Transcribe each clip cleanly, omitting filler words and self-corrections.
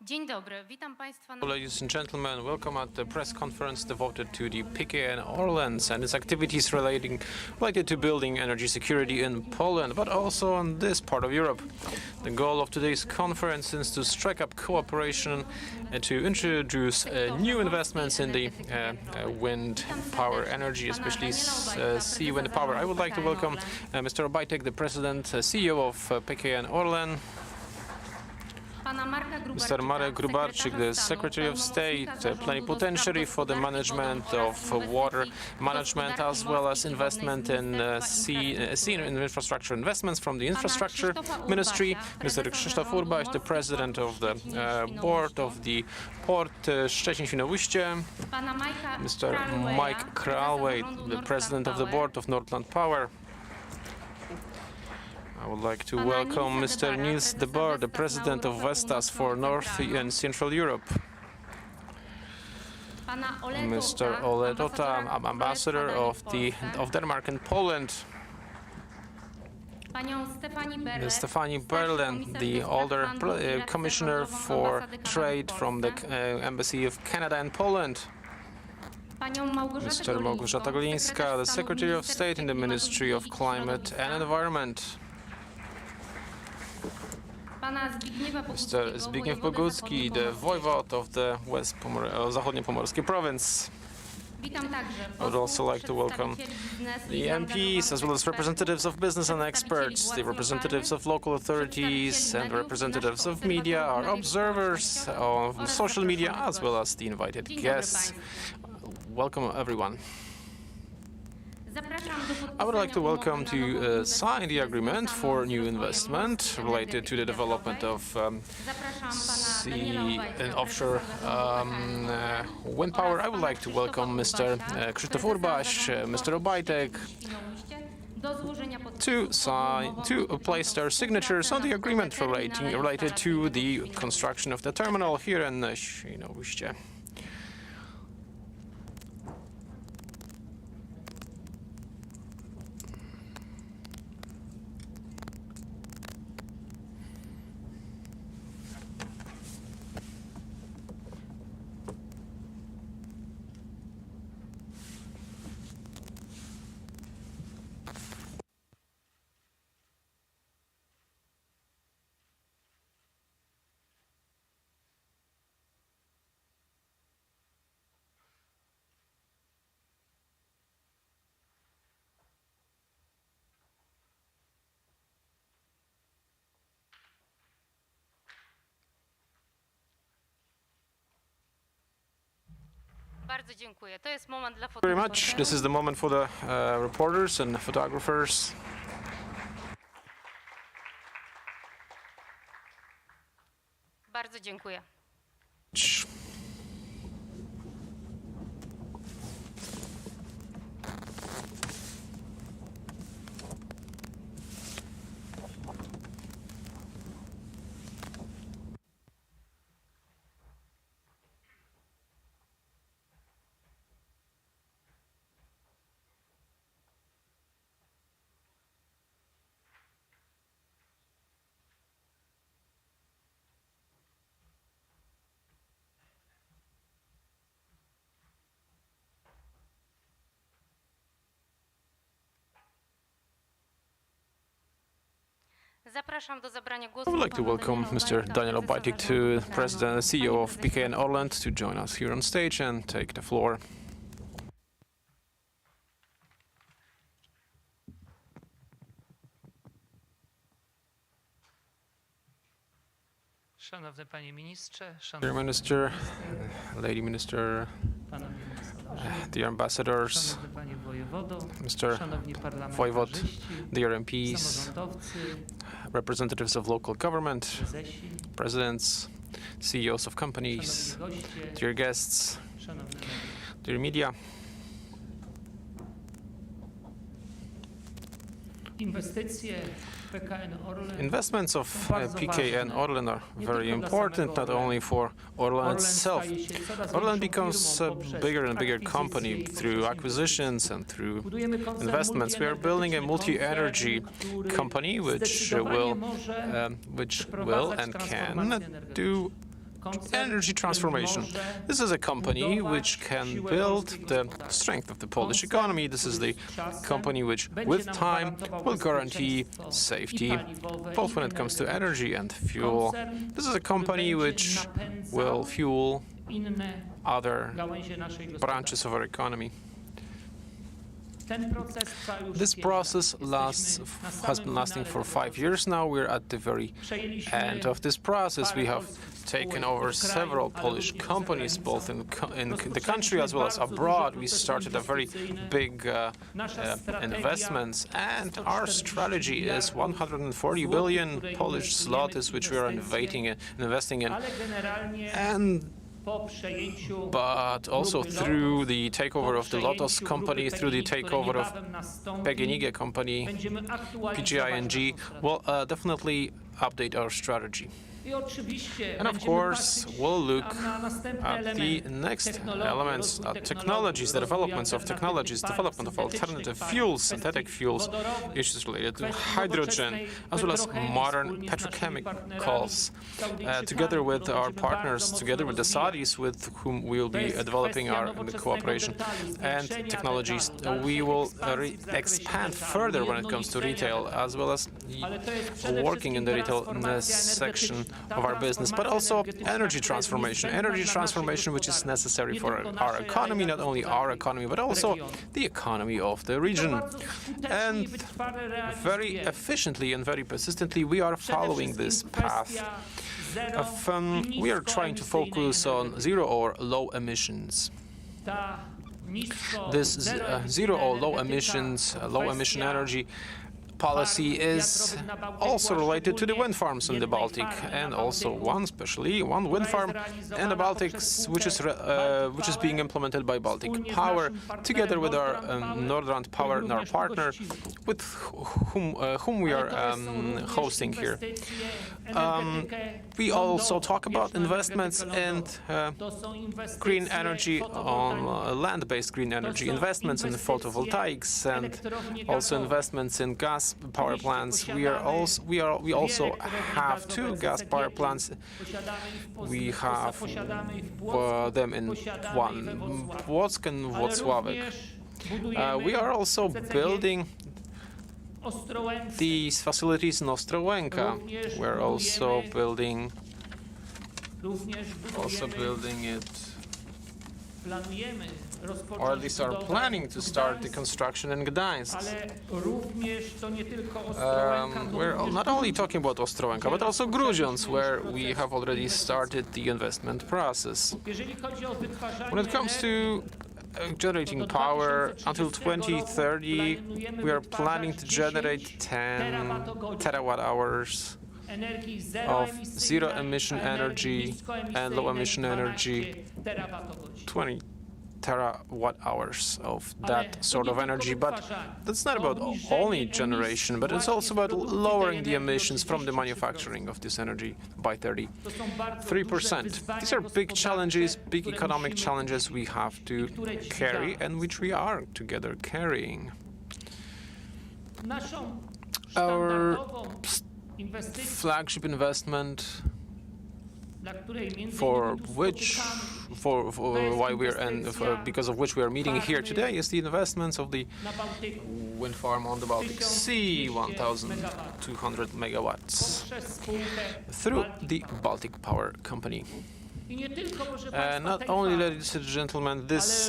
Dzień dobry, witam Państwa na... Ladies and gentlemen, welcome at the press conference devoted to the PKN Orlen and its activities related to building energy security in Poland, but also on this part of Europe. The goal of today's conference is to strike up cooperation to introduce new investments in the wind power energy, especially sea wind power. I would like to welcome Mr. Obajtek, the President, CEO of PKN Orlen. Mr. Marek Grubarczyk, the Secretary of State, plenipotentiary for the management of water management, as well as investment in sea infrastructure investments from the Infrastructure Ministry. Mr. Krzysztof Urbaś, the President of the Board of the Port Szczecin-Świnoujście. Mr. Mike Kralway, the President of the Board of Nordland Power. I would like to welcome Mr. Niels de Boer, the President of Vestas for North and Central Europe. Mr. Ole Dota, Ambassador of Denmark and Poland. Ms. Stefanie Berlen, the older Commissioner for Trade from the Embassy of Canada and Poland. Mr. Małgorzata Golińska, the Secretary of State in the Ministry of Climate and Environment. Mr. Zbigniew Bogucki, the Voivod of the Zachodnio-Pomorskiej province. I would also like to welcome the MPs, as well as representatives of business and experts, the representatives of local authorities, and representatives of media, our observers of social media, as well as the invited guests. Welcome, everyone. I would like to welcome to sign the agreement for new investment related to the development of sea and offshore wind power. I would like to welcome Mr. Krzysztof Urbaś, Mr. Obajtek, to place their signatures on the agreement related to the construction of the terminal here in Świnoujście. Very much. This is the moment for the reporters and photographers. Bardzo dziękuję. I would like to welcome Mr. Daniel Obajtek, President and CEO of PKN Orlen, to join us here on stage and take the floor. Szanowny Panie Ministrze, Dear Minister, Lady Minister, dear ambassadors, Mr. Voivod, dear MPs, representatives of local government, presidents, CEOs of companies, dear guests, dear media. Investments of PKN Orlen are very important, not only for Orlen itself. Orlen becomes a bigger and bigger company through acquisitions and through investments. We are building a multi-energy company which will and can do energy transformation. This is a company which can build the strength of the Polish economy. This is the company which, with time, will guarantee safety, both when it comes to energy and fuel. This is a company which will fuel other branches of our economy. This process has been lasting for 5 years now. We're at the very end of this process. We have taken over several Polish companies, both in the country as well as abroad. We started a very big investments, and our strategy is 140 billion Polish zlotys, which we are investing in. But also through the takeover of the Lotos company, through the takeover of PGNiG company, PGING, will definitely update our strategy. And of course, we'll look at the next elements, technologies, the developments of technologies, development of alternative fuels, synthetic fuels, issues related to hydrogen, as well as modern petrochemicals. Together with our partners, together with the Saudis, with whom we will be developing our cooperation and technologies, we will expand further when it comes to retail, as well as working in the retail section of our business, but also energy transformation which is necessary for our economy, not only our economy, but also the economy of the region. And very efficiently and very persistently, we are following this path. We are trying to focus on zero or low emissions. This zero or low emission energy policy is also related to the wind farms in the Baltic, and also one wind farm in the Baltics, which is being implemented by Baltic Power, together with our Nordrand Power, our partner, with whom we are hosting here. We also talk about investments in green energy, on land-based green energy, investments in photovoltaics, and also investments in gas power plants. We also have 2 gas power plants. We have them in Płock and Włocławek. We are also building these facilities in Ostrołęka. We're also building it, or at least are planning to start the construction in Gdańsk. We're not only talking about Ostrołęka, but also Grudziądz, where we have already started the investment process. When it comes to generating power, until 2030, we are planning to generate 10 terawatt-hours of zero-emission energy and low-emission energy, 20 terawatt-hours of that sort of energy. But that's not about only generation, but it's also about lowering the emissions from the manufacturing of this energy by 33%. These are big challenges, big economic challenges we have to carry, and which we are together carrying. Our flagship investment, because of which we are meeting here today, is the investments of the wind farm on the Baltic Sea, 1,200 megawatts, through the Baltic Power Company. Not only, ladies and gentlemen, this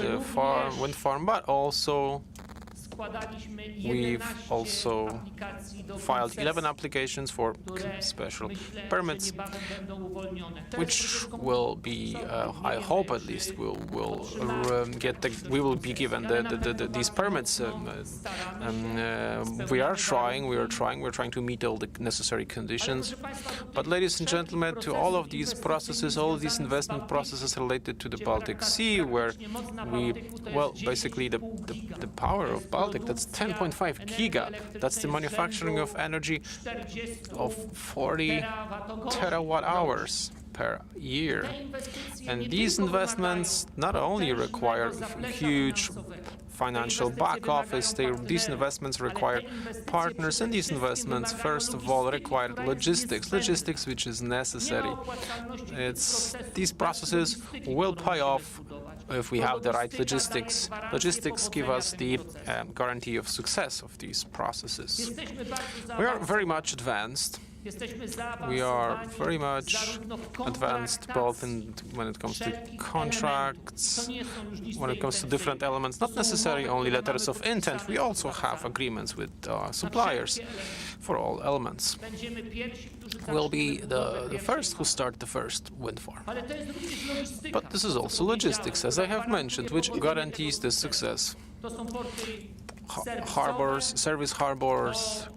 wind farm, but also we've also filed 11 applications for special permits, which will be, I hope at least, we will be given these permits. We're trying to meet all the necessary conditions. But ladies and gentlemen, to all of these processes, all of these investment processes related to the Baltic Sea, where basically the power of Baltic, that's 10.5 giga. That's the manufacturing of energy of 40 terawatt-hours per year. And these investments not only require huge financial back office. These investments require partners, and these investments, first of all, require logistics, which is necessary. These processes will pay off if we have the right logistics. Logistics give us the guarantee of success of these processes. We are very much advanced. We are very much advanced both when it comes to contracts, when it comes to different elements, not necessarily only letters of intent. We also have agreements with suppliers for all elements. We'll be the first who start the first wind farm. But this is also logistics, as I have mentioned, which guarantees the success. Harbors, service harbors,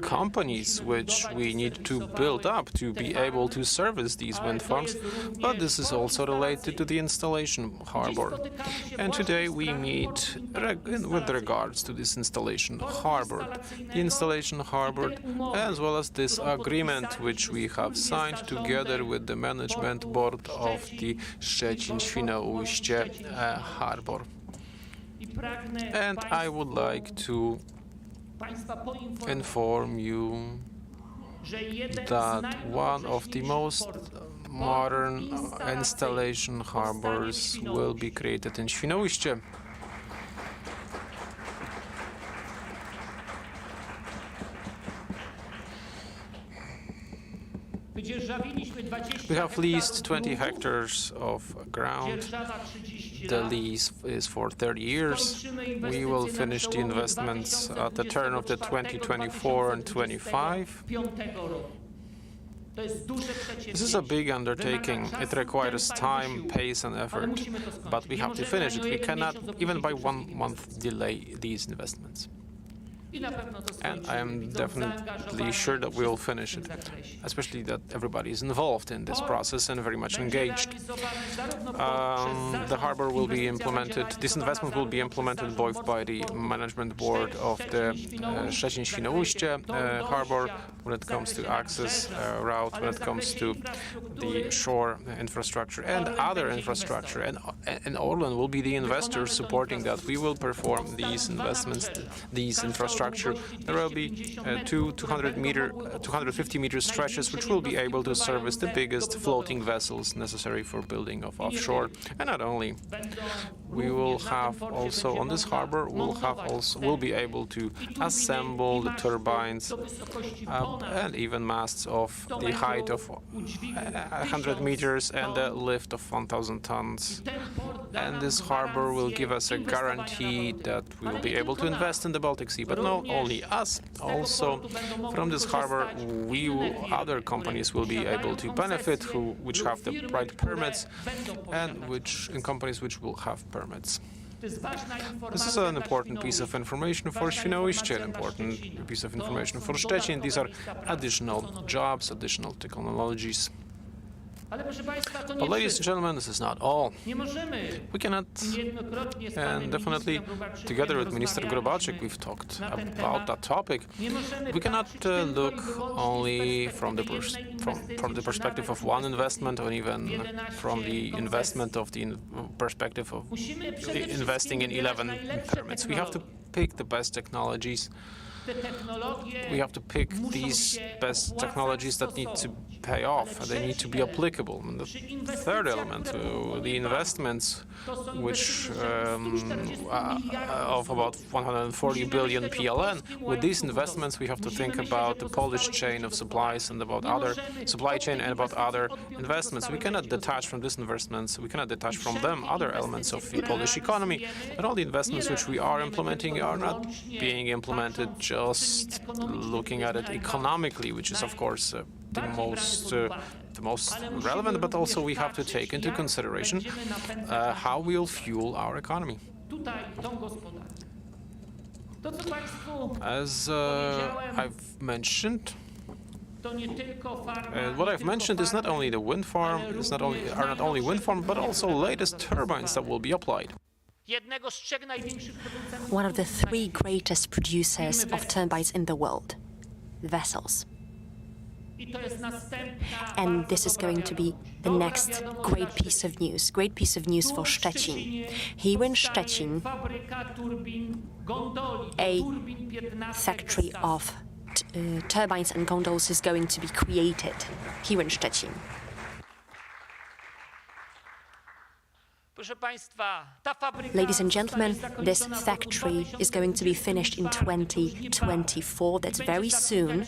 companies which we need to build up to be able to service these wind farms, but this is also related to the installation harbor. And today we meet with regards to this installation harbor. The installation harbor, as well as this agreement which we have signed together with the management board of the Szczecin-Świnoujście harbor. And I would like to inform you that one of the most modern installation harbors will be created in Świnoujście. We have leased 20 hectares of ground. The lease is for 30 years. We will finish the investments at the turn of the 2024 and 25. This is a big undertaking. It requires time, pace, and effort, but we have to finish it. We cannot, even by 1 month, delay these investments. And I am definitely sure that we will finish it, especially that everybody is involved in this process and very much engaged. The harbor will be implemented, this investment will be implemented both by the management board of the Szczecin-Świnoujście harbor when it comes to access route, when it comes to the shore infrastructure and other infrastructure. And Orlen will be the investor supporting that. We will perform these investments, these infrastructure. There will be 250-meter stretches which will be able to service the biggest floating vessels necessary for building of offshore. And not only, we will have also on this harbor, we'll be able to assemble the turbines and even masts of the height of 100 meters and a lift of 1,000 tons. And this harbor will give us a guarantee that we will be able to invest in the Baltic Sea. But not only us, also from this harbor, other companies will be able to benefit, which have the right permits, and companies which will have permits. This is an important piece of information for Świnoujście, an important piece of information for Szczecin. These are additional jobs, additional technologies. But ladies and gentlemen, this is not all. We cannot, and definitely together with Minister Grobarczyk, we've talked about that topic. We cannot look only from the perspective of one investment, or even from the investment of the perspective of investing in 11 permits. We have to pick the best technologies. We have to pick these best technologies that need to pay off, and they need to be applicable. And the third element, the investments, which of about 140 billion PLN. With these investments, we have to think about the Polish chain of supplies and about other supply chain and about other investments. We cannot detach from these investments. We cannot detach from them other elements of the Polish economy. And all the investments which we are implementing are not being implemented just looking at it economically, which is of course the most relevant, but also we have to take into consideration how we'll fuel our economy. As I've mentioned, what I've mentioned is not only the wind farm, are not only wind farm, but also latest turbines that will be applied. One of the 3 greatest producers of turbines in the world, vessels. And this is going to be the next great piece of news for Szczecin. Here in Szczecin, a factory of turbines and gondolas is going to be created here in Szczecin. Ladies and gentlemen, this factory is going to be finished in 2024. That's very soon.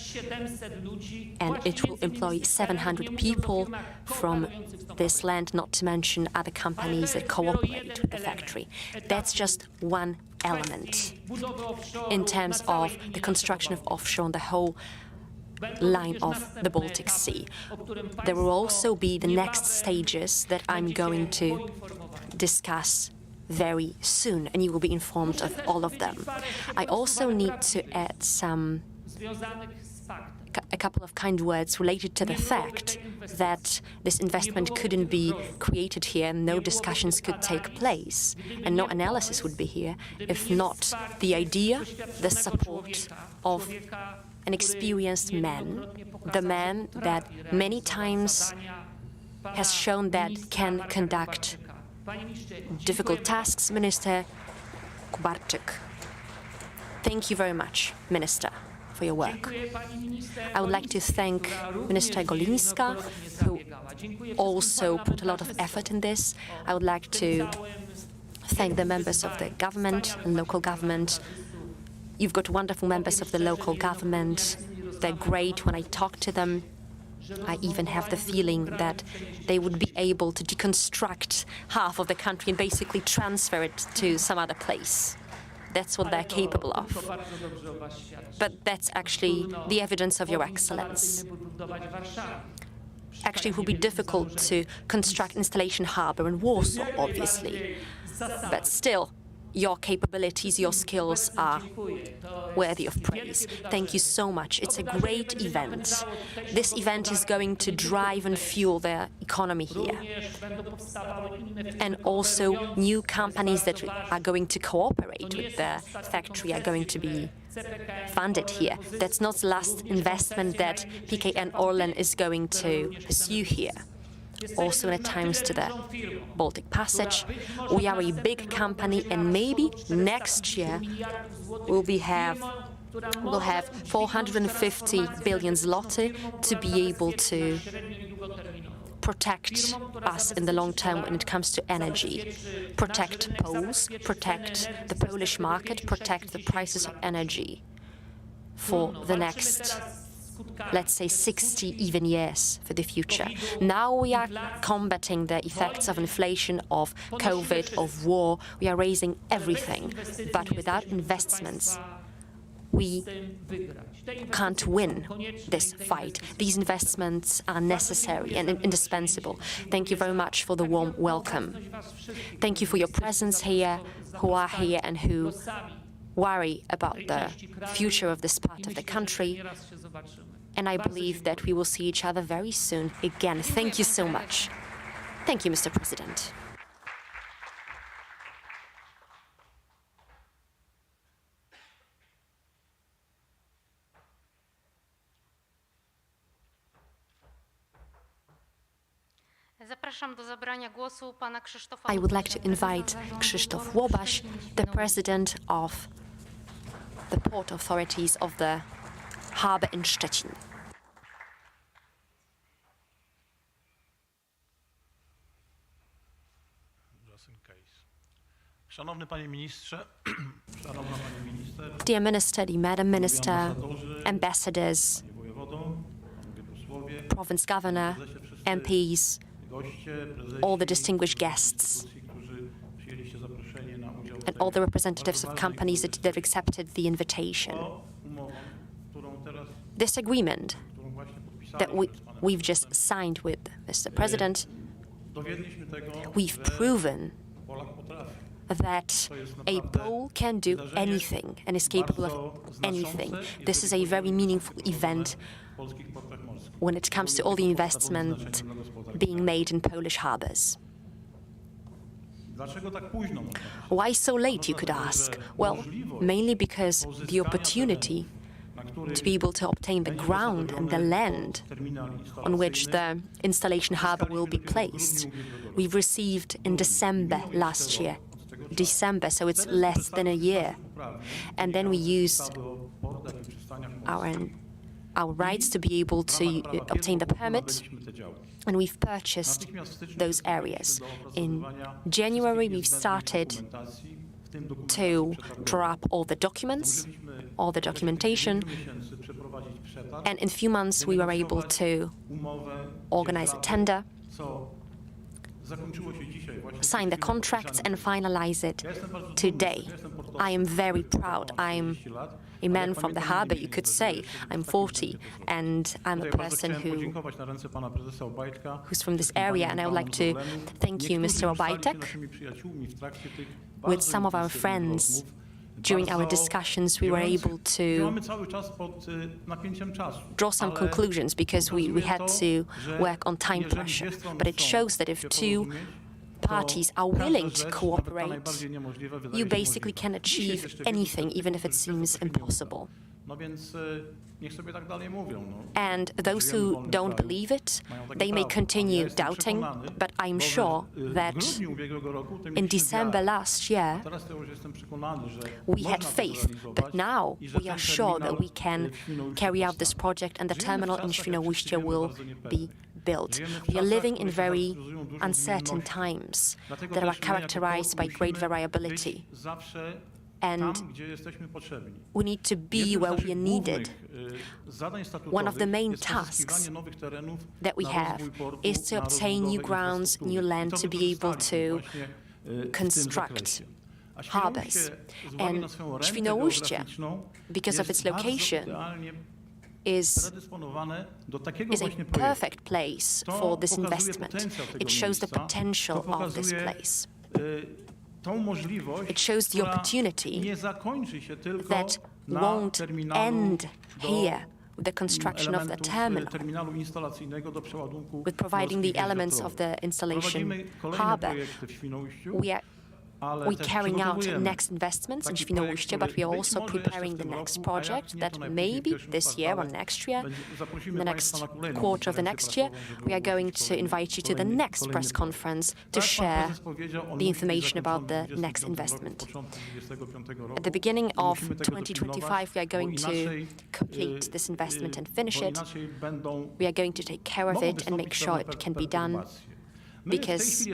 And it will employ 700 people from this land, not to mention other companies that cooperate with the factory. That's just one element in terms of the construction of offshore on the whole line of the Baltic Sea. There will also be the next stages that I'm going to discuss very soon, and you will be informed of all of them. I also need to add a couple of kind words related to the fact that this investment couldn't be created here, no discussions could take place, and no analysis would be here if not the idea, the support of an experienced man, the man that many times has shown that can conduct difficult tasks, Minister Kubarczyk. Thank you very much, Minister, for your work. I would like to thank Minister Golińska, who also put a lot of effort in this. I would like to thank the members of the government and local government. You've got wonderful members of the local government. They're great. When I talk to them, I even have the feeling that they would be able to deconstruct half of the country and basically transfer it to some other place. That's what they're capable of. But that's actually the evidence of your excellence. Actually, it will be difficult to construct installation harbour in Warsaw, obviously. But still, your capabilities, your skills are worthy of praise. Thank you so much. It's a great event. This event is going to drive and fuel the economy here. And also new companies that are going to cooperate with the factory are going to be funded here. That's not the last investment that PKN Orlen is going to pursue here. Also in times to the Baltic Passage. We are a big company, and maybe next year we'll have 450 billion zloty to be able to protect us in the long term when it comes to energy. Protect Poles, protect the Polish market, protect the prices of energy for the next, let's say, 60 even years for the future. Now we are combating the effects of inflation, of COVID, of war. We are raising everything. But without investments, we can't win this fight. These investments are necessary and indispensable. Thank you very much for the warm welcome. Thank you for your presence here, who are here and who worry about the future of this part of the country. And I believe that we will see each other very soon again. Thank you so much. Thank you, Mr. President. I would like to invite Krzysztof Łobaś, the president of the port authorities of the harbour in Szczecin. Dear Minister, dear Madam Minister, ambassadors, province governor, MPs, all the distinguished guests, and all the representatives of companies that accepted the invitation. This agreement that we've just signed with Mr. President, we've proven that a Pole can do anything and is capable of anything. This is a very meaningful event when it comes to all the investment being made in Polish harbours. Why so late, you could ask? Well, mainly because the opportunity to be able to obtain the ground and the land on which the installation harbor will be placed. We've received in December last year. December, so it's less than a year. And then we used our rights to be able to obtain the permit, and we've purchased those areas. In January, we've started to draw up all the documents, all the documentation, and in a few months we were able to organize a tender, sign the contracts and finalize it today. I am very proud. I'm a man from the harbor, you could say. I'm 40, and I'm a person who's from this area, and I would like to thank you, Mr. Obajtek. With some of our friends, during our discussions, we were able to draw some conclusions because we had to work on time pressure. But it shows that if two parties are willing to cooperate, you basically can achieve anything, even if it seems impossible. And those who don't believe it, they may continue doubting, but I'm sure that in December last year, we had faith, but now we are sure that we can carry out this project and the terminal in Świnoujście will be built. We are living in very uncertain times that are characterized by great variability. And we need to be where we are needed. One of the main tasks that we have is to obtain new grounds, new land to be able to construct harbors. And Świnoujście, because of its location, is a perfect place for this investment. It shows the potential of this place. It shows the opportunity that won't end here with the construction of the terminal, with providing the elements of the installation harbor. We're carrying out next investments in Świnoujście, but we are also preparing the next project that maybe this year or next year, in the next quarter of the next year, we are going to invite you to the next press conference to share the information about the next investment. At the beginning of 2025, we are going to complete this investment and finish it. We are going to take care of it and make sure it can be done, because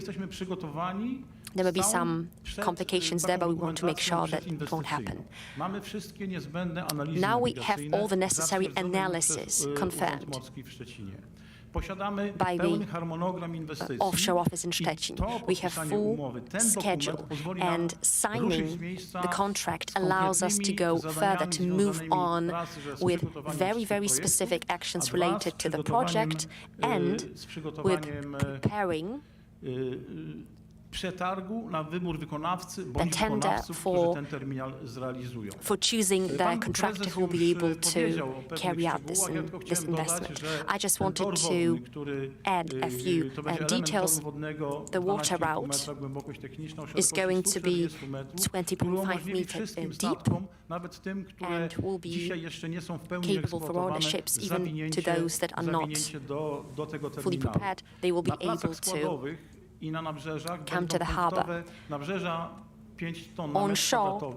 there will be some complications there, but we want to make sure that it won't happen. Now we have all the necessary analysis confirmed by the offshore office in Szczecin. We have full schedule, and signing the contract allows us to go further, to move on with very, very specific actions related to the project and with preparing the tender for choosing the contractor who will be able to carry out this investment. I just wanted to add a few details. The water route is going to be 20.5 meters deep and will be capable for all the ships, even to those that are not fully prepared. They will be able to come to the harbor. On shore,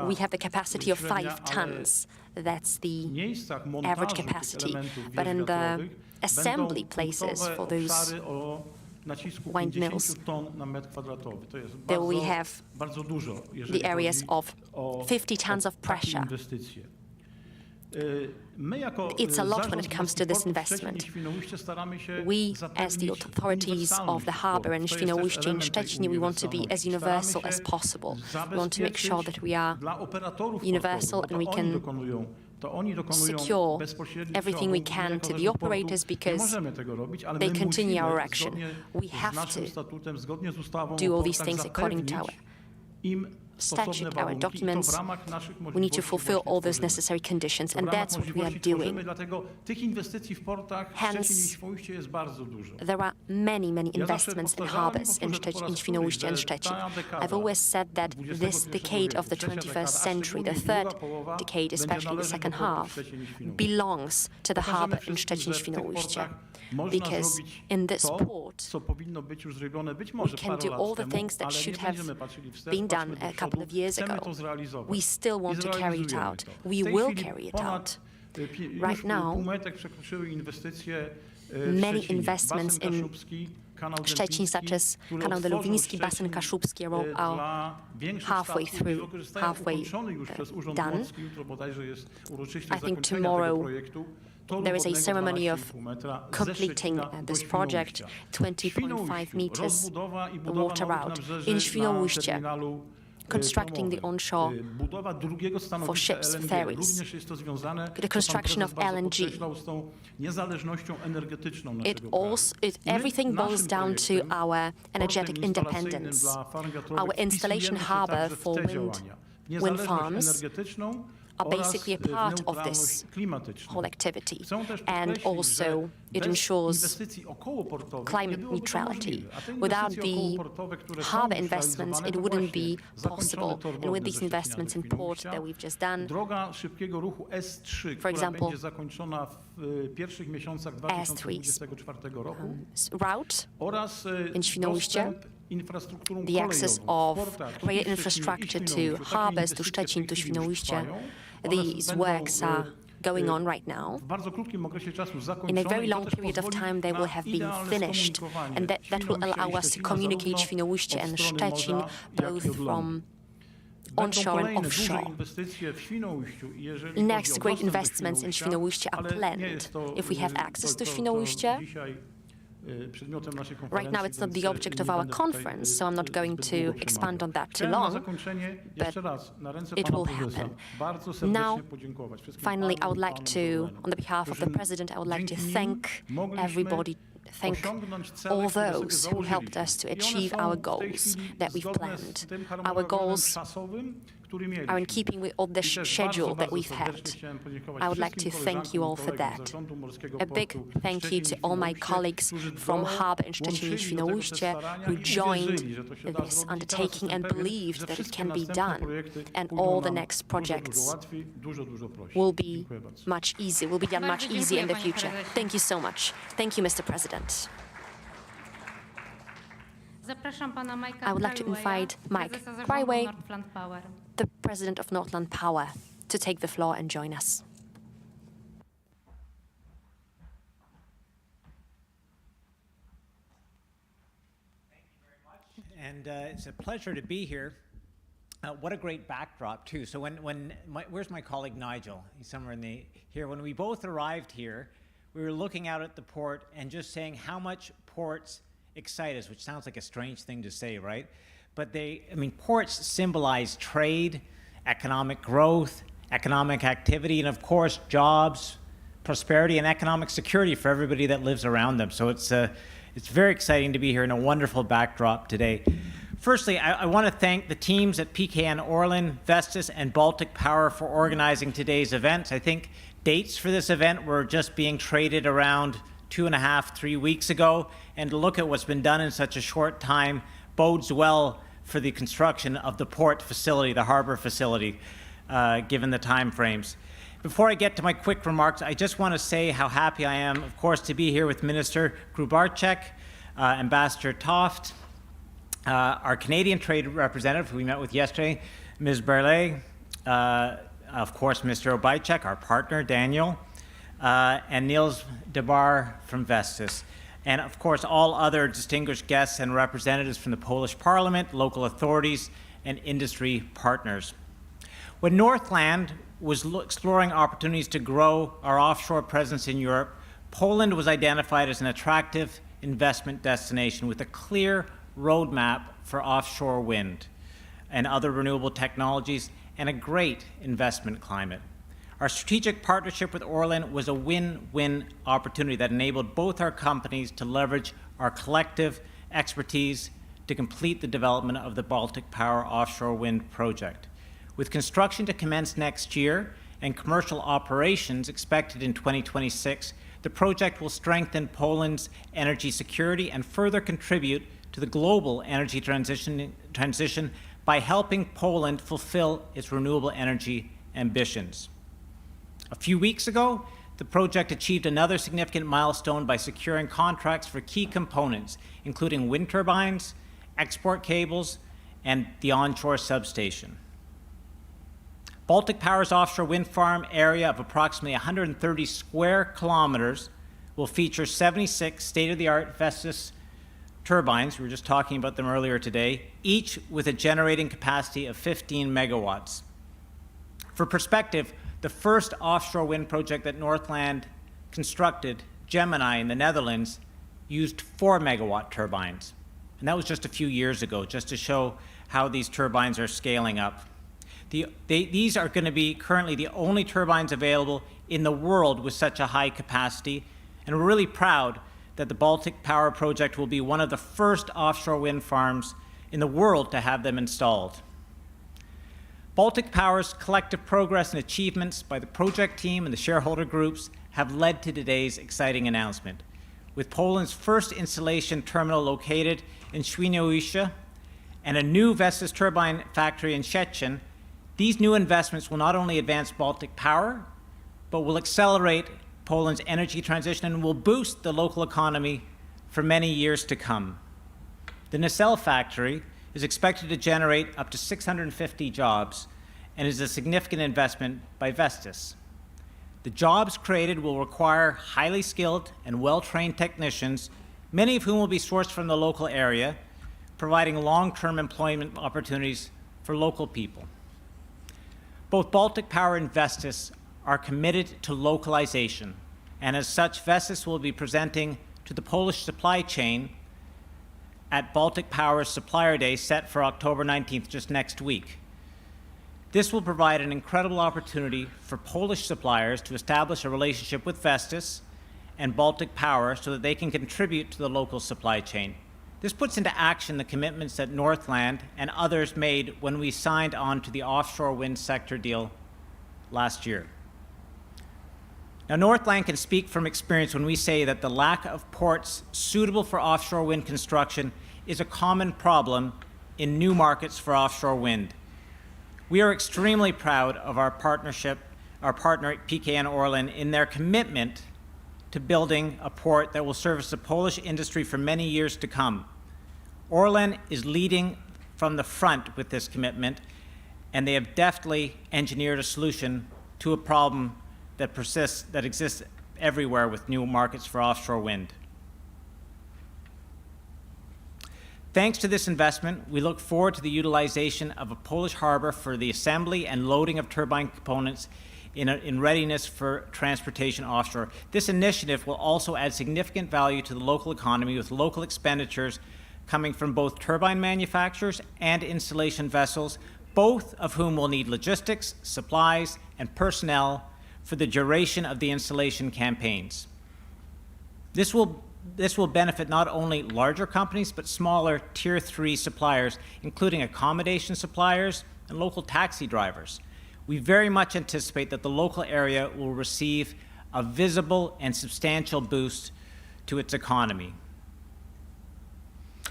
we have the capacity of 5 tons. That's the average capacity. But in the assembly places for those windmills, there we have the areas of 50 tons of pressure. It's a lot when it comes to this investment. We, as the authorities of the harbor in Świnoujście and Szczecin, we want to be as universal as possible. We want to make sure that we are universal and we can secure everything we can to the operators, because they continue our action. We have to do all these things according to our statute, our documents, we need to fulfill all those necessary conditions, and that's what we are doing. Hence, there are many, many investments in harbors in Świnoujście and Szczecin. I've always said that this decade of the 21st century, the third decade, especially the second half, belongs to the harbor in Szczecin-Świnoujście. Because in this port, we can do all the things that should have been done a couple of years ago. We still want to carry it out. We will carry it out. Right now, many investments in Szczecin, such as Kanał Deluwiński, Basen Kaszubski, are halfway done. I think tomorrow there is a ceremony of completing this project, 20.5 meters water route. In Świnoujście, constructing the onshore for ships, ferries, the construction of LNG. Everything boils down to our energetic independence. Our installation harbor for wind farms are basically a part of this whole activity. And also, it ensures climate neutrality. Without the harbor investments, it wouldn't be possible. And with these investments in port that we've just done, for example, S3's route in Świnoujście, the access of rail infrastructure to harbors, to Szczecin, to Świnoujście, these works are going on right now. In a very long period of time, they will have been finished, and that will allow us to communicate Świnoujście and Szczecin both from onshore and offshore. Next great investments in Świnoujście are planned. If we have access to Świnoujście, right now it's not the object of our conference, so I'm not going to expand on that too long, but it will happen. Now, finally, I would like to, on the behalf of the President, I would like to thank everybody, thank all those who helped us to achieve our goals that we've planned. Our goals are in keeping with all the schedule that we've had. I would like to thank you all for that. A big thank you to all my colleagues from Harbour in Szczecin and Świnoujście who joined this undertaking and believed that it can be done, and all the next projects will be much easier, will be done much easier in the future. Thank you so much. Thank you, Mr. President. I would like to invite Mike Cryway, the president of Nordland Power, to take the floor and join us. Thank you very much. And it's a pleasure to be here. What a great backdrop, too. So where's my colleague Nigel? He's somewhere here. When we both arrived here, we were looking out at the port and just saying how much ports excite us, which sounds like a strange thing to say, right? But ports symbolize trade, economic growth, economic activity, and of course, jobs, prosperity, and economic security for everybody that lives around them. So it's very exciting to be here in a wonderful backdrop today. Firstly, I want to thank the teams at PKN Orlen, Vestas, and Baltic Power for organizing today's events. I think dates for this event were just being traded around 2.5, 3 weeks ago, and to look at what's been done in such a short time bodes well for the construction of the port facility, the harbor facility, given the time frames. Before I get to my quick remarks, I just want to say how happy I am, of course, to be here with Minister Grubarczyk, Ambassador Toft, our Canadian trade representative who we met with yesterday, Ms. Berle, of course, Mr. Obajczyk, our partner, Daniel, and Niels de Bar from Vestas. And of course, all other distinguished guests and representatives from the Polish Parliament, local authorities, and industry partners. When Northland was exploring opportunities to grow our offshore presence in Europe, Poland was identified as an attractive investment destination with a clear roadmap for offshore wind and other renewable technologies, and a great investment climate. Our strategic partnership with Orlen was a win-win opportunity that enabled both our companies to leverage our collective expertise, to complete the development of the Baltic Power offshore wind project. With construction to commence next year and commercial operations expected in 2026, the project will strengthen Poland's energy security and further contribute to the global energy transition by helping Poland fulfill its renewable energy ambitions. A few weeks ago, the project achieved another significant milestone by securing contracts for key components, including wind turbines, export cables, and the onshore substation. Baltic Power's offshore wind farm area of approximately 130 square kilometers will feature 76 state-of-the-art Vestas turbines, we were just talking about them earlier today, each with a generating capacity of 15 megawatts. For perspective, the first offshore wind project that Northland constructed, Gemini in the Netherlands, used 4 megawatt turbines. And that was just a few years ago, just to show how these turbines are scaling up. These are going to be currently the only turbines available in the world with such a high capacity, and we're really proud that the Baltic Power project will be one of the first offshore wind farms in the world to have them installed. Baltic Power's collective progress and achievements by the project team and the shareholder groups have led to today's exciting announcement. With Poland's first installation terminal located in Świnoujście and a new Vestas turbine factory in Szczecin, these new investments will not only advance Baltic Power, but will accelerate Poland's energy transition and will boost the local economy for many years to come. The nacelle factory is expected to generate up to 650 jobs and is a significant investment by Vestas. The jobs created will require highly skilled and well-trained technicians, many of whom will be sourced from the local area, providing long-term employment opportunities for local people. Both Baltic Power and Vestas are committed to localization, and as such, Vestas will be presenting to the Polish supply chain at Baltic Power's Supplier Day set for October 19th, just next week. This will provide an incredible opportunity for Polish suppliers to establish a relationship with Vestas and Baltic Power so that they can contribute to the local supply chain. This puts into action the commitments that Northland and others made when we signed on to the offshore wind sector deal last year. Now, Northland can speak from experience when we say that the lack of ports suitable for offshore wind construction is a common problem in new markets for offshore wind. We are extremely proud of our partnership, our partner PKN Orlen, in their commitment to building a port that will service the Polish industry for many years to come. Orlen is leading from the front with this commitment, and they have deftly engineered a solution to a problem that persists, that exists everywhere with new markets for offshore wind. Thanks to this investment, we look forward to the utilization of a Polish harbor for the assembly and loading of turbine components in readiness for transportation offshore. This initiative will also add significant value to the local economy, with local expenditures coming from both turbine manufacturers and installation vessels, both of whom will need logistics, supplies, and personnel for the duration of the installation campaigns. This will benefit not only larger companies, but smaller Tier 3 suppliers, including accommodation suppliers and local taxi drivers. We very much anticipate that the local area will receive a visible and substantial boost to its economy.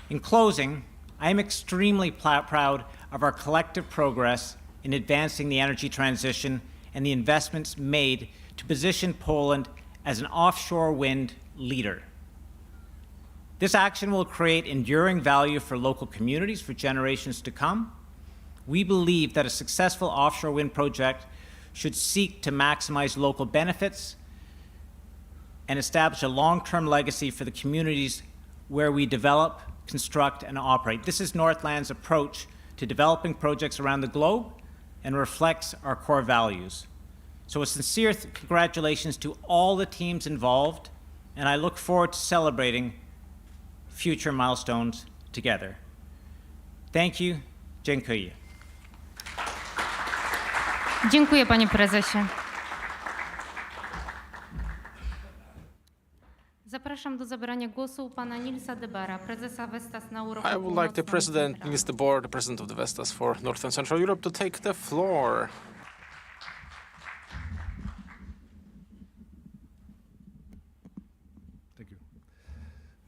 In closing, I am extremely proud of our collective progress in advancing the energy transition and the investments made to position Poland as an offshore wind leader. This action will create enduring value for local communities for generations to come. We believe that a successful offshore wind project should seek to maximize local benefits and establish a long-term legacy for the communities where we develop, construct, and operate. This is Northland's approach to developing projects around the globe and reflects our core values. So a sincere congratulations to all the teams involved, and I look forward to celebrating future milestones together. Thank you. Dziękuję. Dziękuję, panie prezesie. Zapraszam Zapraszam do zabrania głosu pana Nilsa Debara, prezesa Vestas na Europę I would like the Północną i president, Centralną. Niels de Boer, the president of the Vestas for North and Central Europe, to take the floor. Thank you.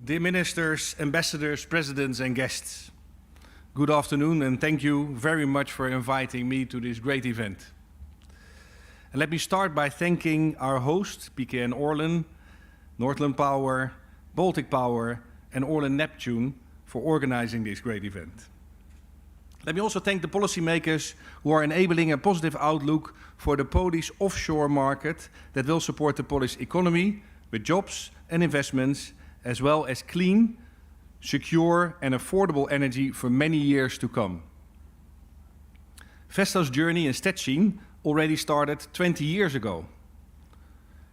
Dear ministers, ambassadors, presidents and guests, good afternoon and thank you very much for inviting me to this great event. And let me start by thanking our host, PKN Orlen, Northland Power, Baltic Power and Orlen Neptune for organizing this great event. Let me also thank the policymakers who are enabling a positive outlook for the Polish offshore market that will support the Polish economy with jobs and investments, as well as clean, secure and affordable energy for many years to come. Vestas' journey in Szczecin already started 20 years ago.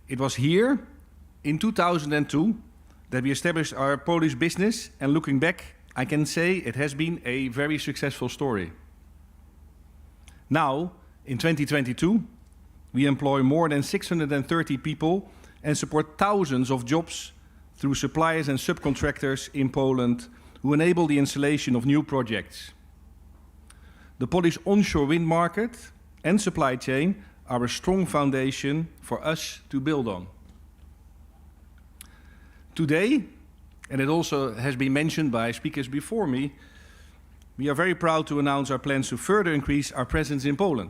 It was here in 2002 that we established our Polish business, and looking back, I can say it has been a very successful story. Now, in 2022, we employ more than 630 people and support thousands of jobs through suppliers and subcontractors in Poland who enable the installation of new projects. The Polish onshore wind market and supply chain are a strong foundation for us to build on. Today, and it also has been mentioned by speakers before me, we are very proud to announce our plans to further increase our presence in Poland.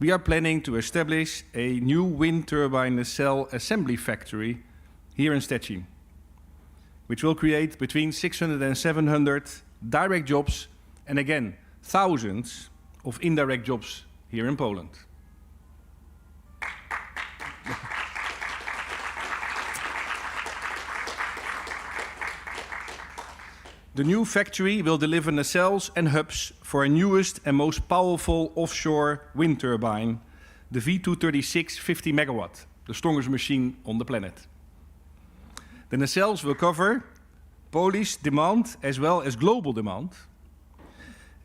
We are planning to establish a new wind turbine nacelle assembly factory here in Szczecin, which will create between 600 and 700 direct jobs and again, thousands of indirect jobs here in Poland. The new factory will deliver nacelles and hubs for our newest and most powerful offshore wind turbine, the V236 50 megawatt, the strongest machine on the planet. The nacelles will cover Polish demand as well as global demand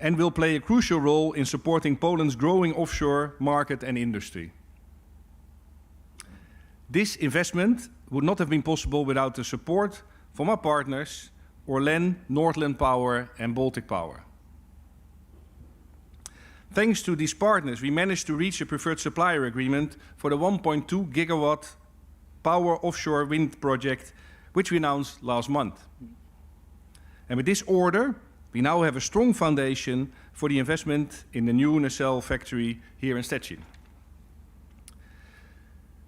and will play a crucial role in supporting Poland's growing offshore market and industry. This investment would not have been possible without the support from our partners, Orlen, Northland Power and Baltic Power. Thanks to these partners, we managed to reach a preferred supplier agreement for the 1.2 gigawatt power offshore wind project, which we announced last month. And with this order, we now have a strong foundation for the investment in the new nacelle factory here in Szczecin.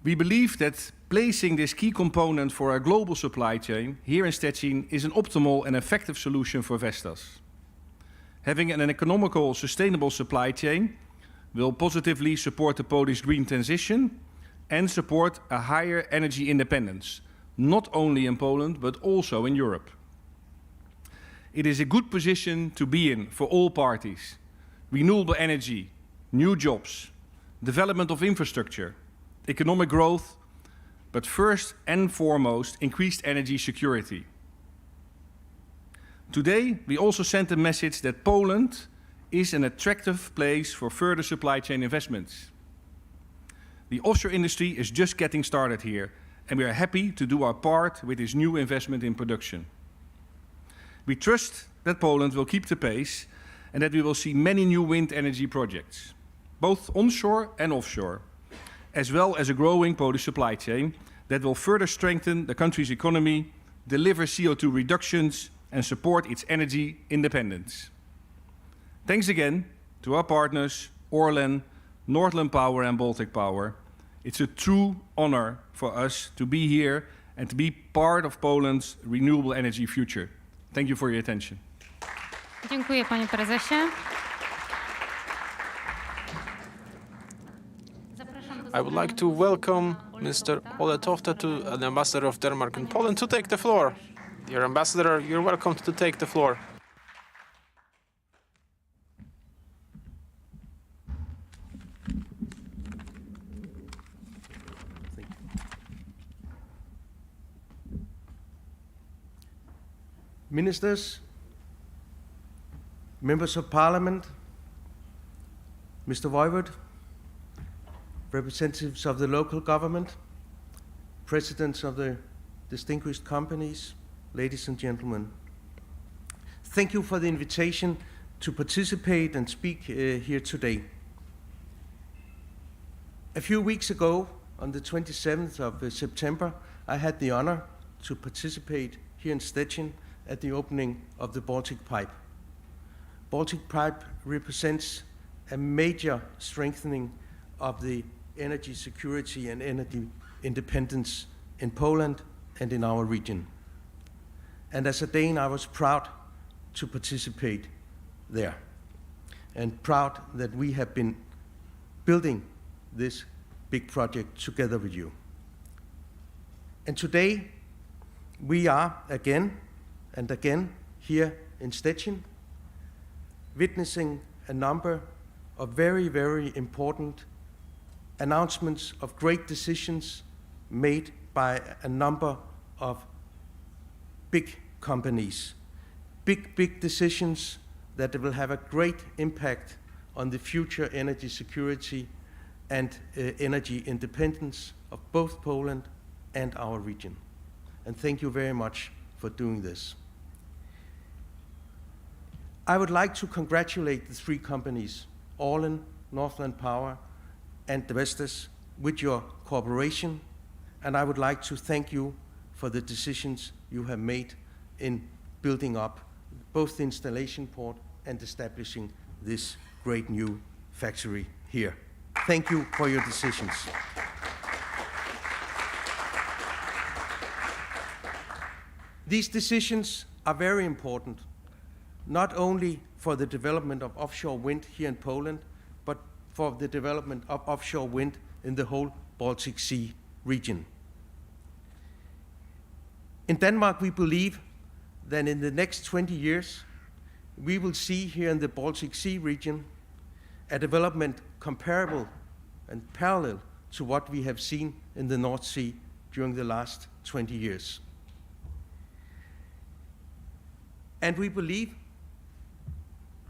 We believe that placing this key component for our global supply chain here in Szczecin is an optimal and effective solution for Vestas. Having an economical, sustainable supply chain will positively support the Polish green transition and support a higher energy independence, not only in Poland, but also in Europe. It is a good position to be in for all parties. Renewable energy, new jobs, development of infrastructure, economic growth, but first and foremost, increased energy security. Today, we also sent a message that Poland is an attractive place for further supply chain investments. The offshore industry is just getting started here, and we are happy to do our part with this new investment in production. We trust that Poland will keep the pace and that we will see many new wind energy projects, both onshore and offshore, as well as a growing Polish supply chain that will further strengthen the country's economy, deliver CO2 reductions, and support its energy independence. Thanks again to our partners, Orlen, Northland Power and Baltic Power. It's a true honor for us to be here and to be part of Poland's renewable energy future. Thank you for your attention. Dziękuję, panie prezesie. I would like to welcome Mr. Ole Tofte, an ambassador of Denmark in Poland, to take the floor. Dear ambassador, you're welcome to take the floor. Ministers, members of parliament, Mr. Voivod, representatives of the local government, presidents of the distinguished companies, ladies and gentlemen. Thank you for the invitation to participate and speak here today. A few weeks ago, on the 27th of September, I had the honor to participate here in Stettin at the opening of the Baltic Pipe. Baltic Pipe represents a major strengthening of the energy security and energy independence in Poland and in our region. And as a Dane, I was proud to participate there, and proud that we have been building this big project together with you. And today, we are again and again here in Stettin, witnessing a number of very, very important announcements of great decisions made by a number of big companies. Big decisions that will have a great impact on the future energy security and energy independence of both Poland and our region. And thank you very much for doing this. I would like to congratulate the three companies, Orlen, Northland Power, and Vestas, with your cooperation, and I would like to thank you for the decisions you have made in building up both the installation port and establishing this great new factory here. Thank you for your decisions. These decisions are very important, not only for the development of offshore wind here in Poland, but for the development of offshore wind in the whole Baltic Sea region. In Denmark, we believe that in the next 20 years, we will see here in the Baltic Sea region a development comparable and parallel to what we have seen in the North Sea during the last 20 years. And we believe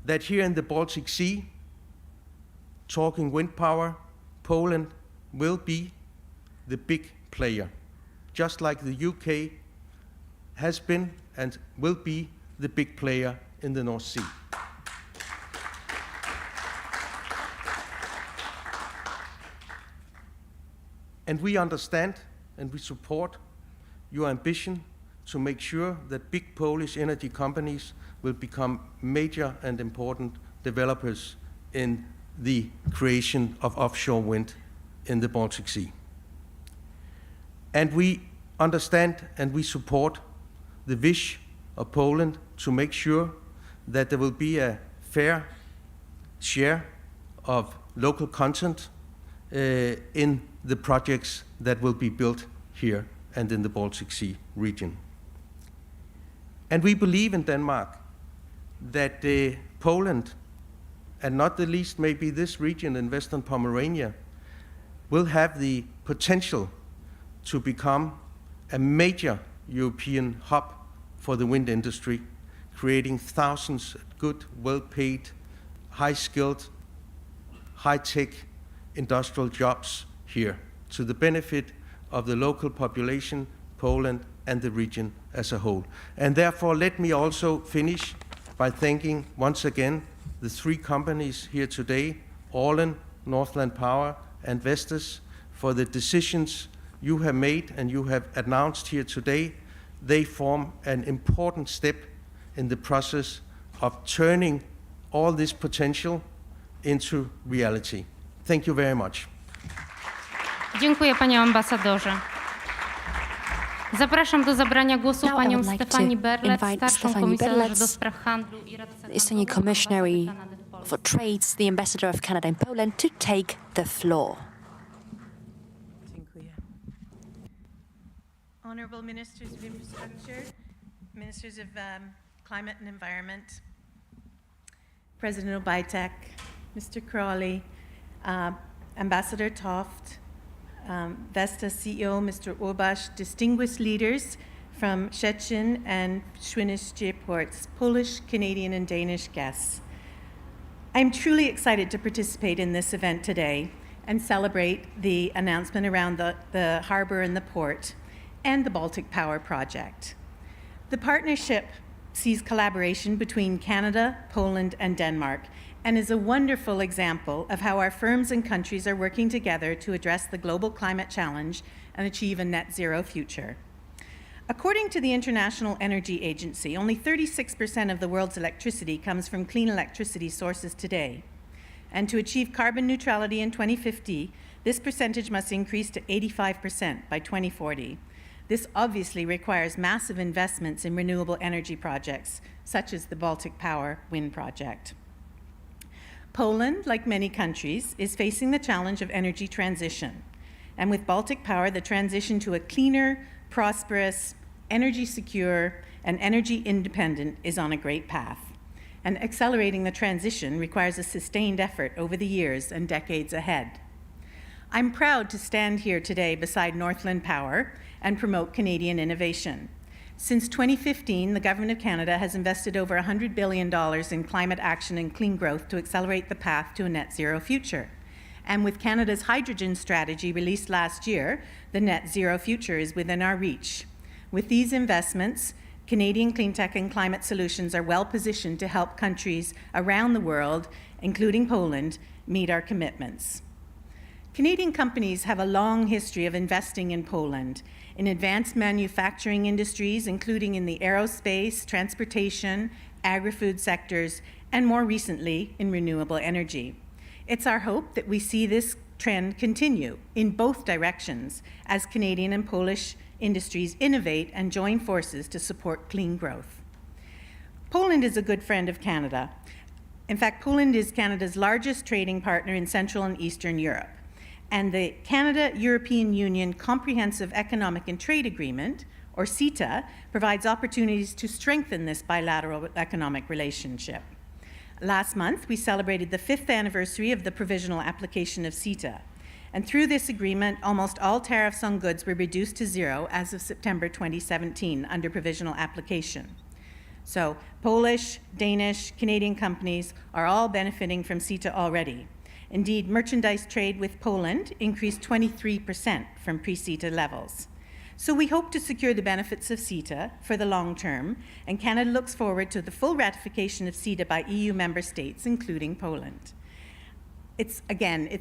that here in the Baltic Sea, talking wind power, Poland will be the big player, just like the UK has been and will be the big player in the North Sea. And we understand and we support your ambition to make sure that big Polish energy companies will become major and important developers in the creation of offshore wind in the Baltic Sea. And we understand and we support the wish of Poland to make sure that there will be a fair share of local content in the projects that will be built here and in the Baltic Sea region. And we believe in Denmark that Poland, and not the least maybe this region in Western Pomerania, will have the potential to become a major European hub for the wind industry, creating thousands of good, well-paid, high-skilled, high-tech industrial jobs here to the benefit of the local population, Poland, and the region as a whole. And therefore, let me also finish by thanking once again the three companies here today, Orlen, Northland Power, and Vestas, for the decisions you have made and you have announced here today. They form an important step in the process of turning all this potential into reality. Thank you very much. Dziękuję, panie ambasadorze. Zapraszam do zabrania głosu Now I panią would like to Stefani Berlet, invite starszą Stefani komisarz Berlet, do spraw handlu i radcę the Eastern Commissionary for Trades, the Ambassador of Canada in Poland, to take the floor. Honorable Ministers of Infrastructure, Ministers of Climate and Environment, President Obajtek, Mr. Crawley, Ambassador Toft, Vestas CEO Mr. Obash, distinguished leaders from Szczecin and Świnoujście ports, Polish, Canadian, and Danish guests. I'm truly excited to participate in this event today and celebrate the announcement around the harbor and the port. and the Baltic Power Project. The partnership sees collaboration between Canada, Poland, and Denmark, and is a wonderful example of how our firms and countries are working together to address the global climate challenge and achieve a net zero future. According to the International Energy Agency, only 36% of the world's electricity comes from clean electricity sources today. And to achieve carbon neutrality in 2050, this percentage must increase to 85% by 2040. This obviously requires massive investments in renewable energy projects, such as the Baltic Power Wind Project. Poland, like many countries, is facing the challenge of energy transition. And with Baltic Power, the transition to a cleaner, prosperous, energy secure, and energy independent is on a great path. And accelerating the transition requires a sustained effort over the years and decades ahead. I'm proud to stand here today beside Northland Power and promote Canadian innovation. Since 2015, the Government of Canada has invested over $100 billion in climate action and clean growth to accelerate the path to a net zero future. And with Canada's hydrogen strategy released last year, the net zero future is within our reach. With these investments, Canadian cleantech and climate solutions are well positioned to help countries around the world, including Poland, meet our commitments. Canadian companies have a long history of investing in Poland, in advanced manufacturing industries, including in the aerospace, transportation, agri-food sectors, and more recently, in renewable energy. It's our hope that we see this trend continue in both directions as Canadian and Polish industries innovate and join forces to support clean growth. Poland is a good friend of Canada. In fact, Poland is Canada's largest trading partner in Central and Eastern Europe. And the Canada-European Union Comprehensive Economic and Trade Agreement, or CETA, provides opportunities to strengthen this bilateral economic relationship. Last month, we celebrated the 5th anniversary of the provisional application of CETA. And through this agreement, almost all tariffs on goods were reduced to zero as of September 2017 under provisional application. So Polish, Danish, Canadian companies are all benefiting from CETA already. Indeed, merchandise trade with Poland increased 23% from pre-CETA levels. So we hope to secure the benefits of CETA for the long term, and Canada looks forward to the full ratification of CETA by EU member states, including Poland. It's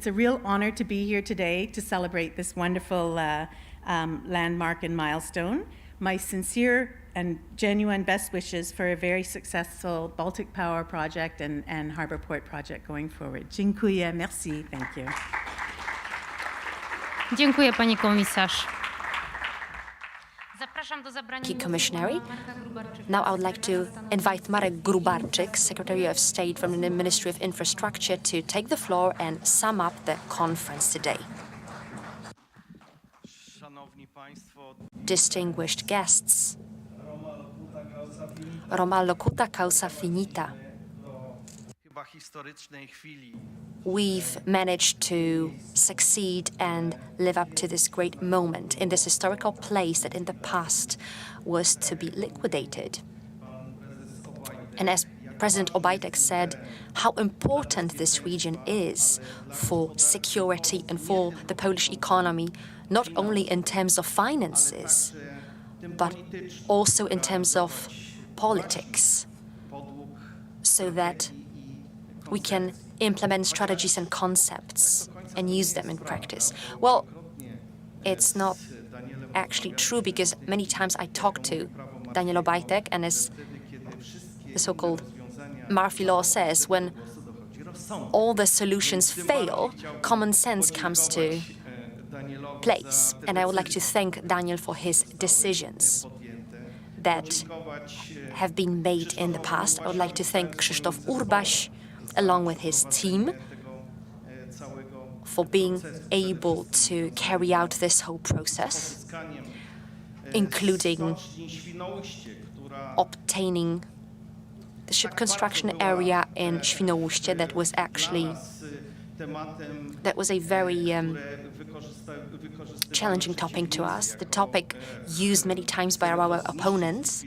a real honor to be here today to celebrate this wonderful landmark and milestone. My sincere and genuine best wishes for a very successful Baltic Power project and Harbour Port project going forward. Dziękuję, merci, thank you. Dziękuję, pani komisarz. Zapraszam do zabrania Key głosu Commissionary. pana Marka Grubarczyka. Now I would like to invite Marek Grubarczyk, Secretary of State from the Ministry of Infrastructure, to take the floor and sum up the conference today. Distinguished guests, Roma locuta causa finita. We've managed to succeed and live up to this great moment in this historical place that in the past was to be liquidated. And as President Obajtek said, how important this region is for security and for the Polish economy, not only in terms of finances, but also in terms of politics, so that we can implement strategies and concepts and use them in practice. Well, it's not actually true, because many times I talk to Daniel Obajtek, and as the so-called Murphy Law says, when all the solutions fail, common sense comes to place. And I would like to thank Daniel for his decisions that have been made in the past. I would like to thank Krzysztof Urbaś, along with his team, for being able to carry out this whole process, including obtaining the ship construction area in Świnoujście. That was a very challenging topic to us, the topic used many times by our opponents.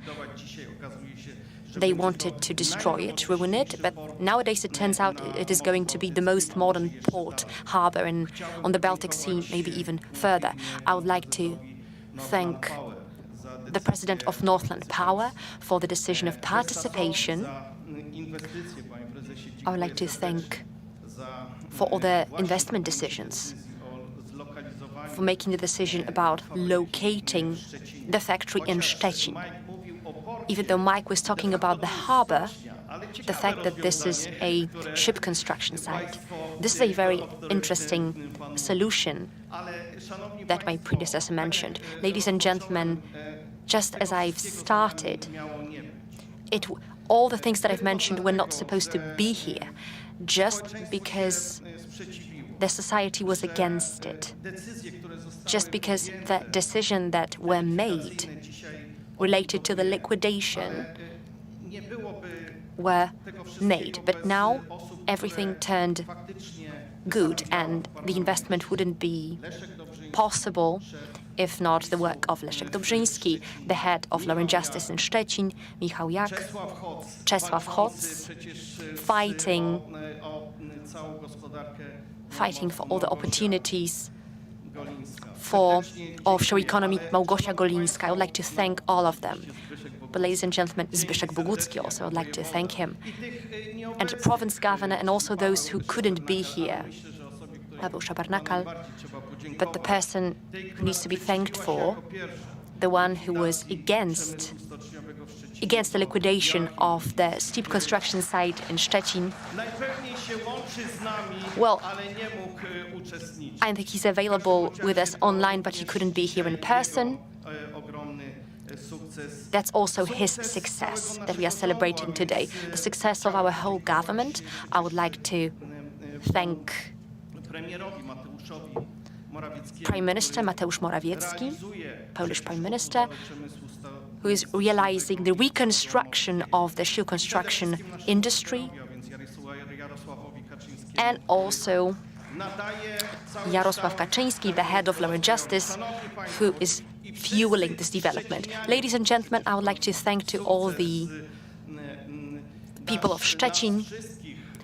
They wanted to destroy it, ruin it, but nowadays it turns out it is going to be the most modern port, harbor on the Baltic Sea, maybe even further. I would like to thank the president of Northland Power for the decision of participation. I would like to thank for all the investment decisions, for making the decision about locating the factory in Szczecin. Even though Mike was talking about the harbor, the fact that this is a ship construction site, this is a very interesting solution that my predecessor mentioned. Ladies and gentlemen, just as I've started, all the things that I've mentioned were not supposed to be here, just because the society was against it, just because the decisions that were made related to the liquidation were made. But now everything turned good, and the investment wouldn't be possible if not the work of Leszek Dobrzyński, the head of Law and Justice in Szczecin, Michał Jak, Czesław Hoc, fighting for all the opportunities for offshore economy, Małgosia Golińska. I would like to thank all of them. But ladies and gentlemen, Zbyszek Bogucki also, I would like to thank him. And the province governor and also those who couldn't be here, Paweł Szabarnakal. But the person who needs to be thanked for, the one who was against the liquidation of the steep construction site in Szczecin. Well, I think he's available with us online, but he couldn't be here in person. That's also his success that we are celebrating today, the success of our whole government. I would like to thank Prime Minister Mateusz Morawiecki, Polish Prime Minister, who is realizing the reconstruction of the steel construction industry, and also Jarosław Kaczyński, the head of Law and Justice, who is fueling this development. Ladies and gentlemen, I would like to thank to all the people of Szczecin,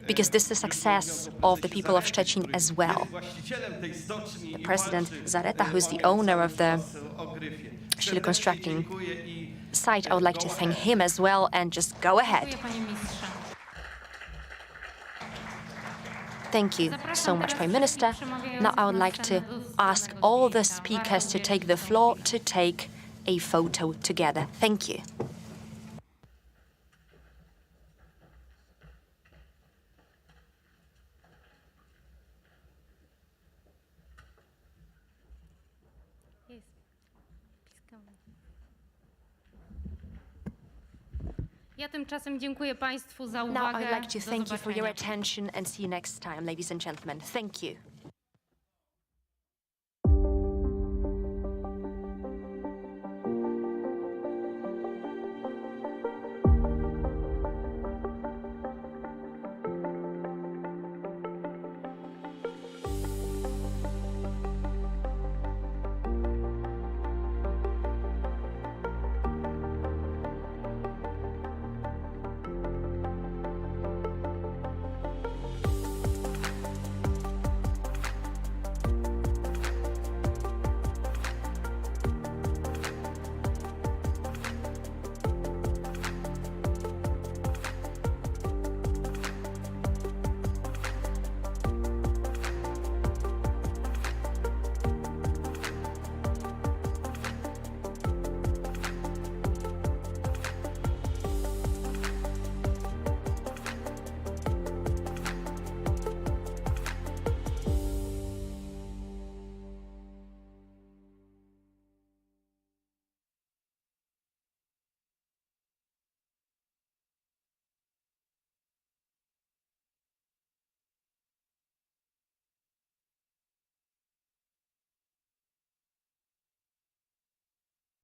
because this is the success of the people of Szczecin as well. The President Zareta, who is the owner of the steel constructing site, I would like to thank him as well, and just go ahead. Thank you so much, Prime Minister. Now I would like to ask all the speakers to take the floor to take a photo together. Thank you. Ja tymczasem dziękuję Państwu za Now uwagę. I'd like to Do thank you for your zobaczenia. attention and see you next time, ladies and gentlemen. Thank you.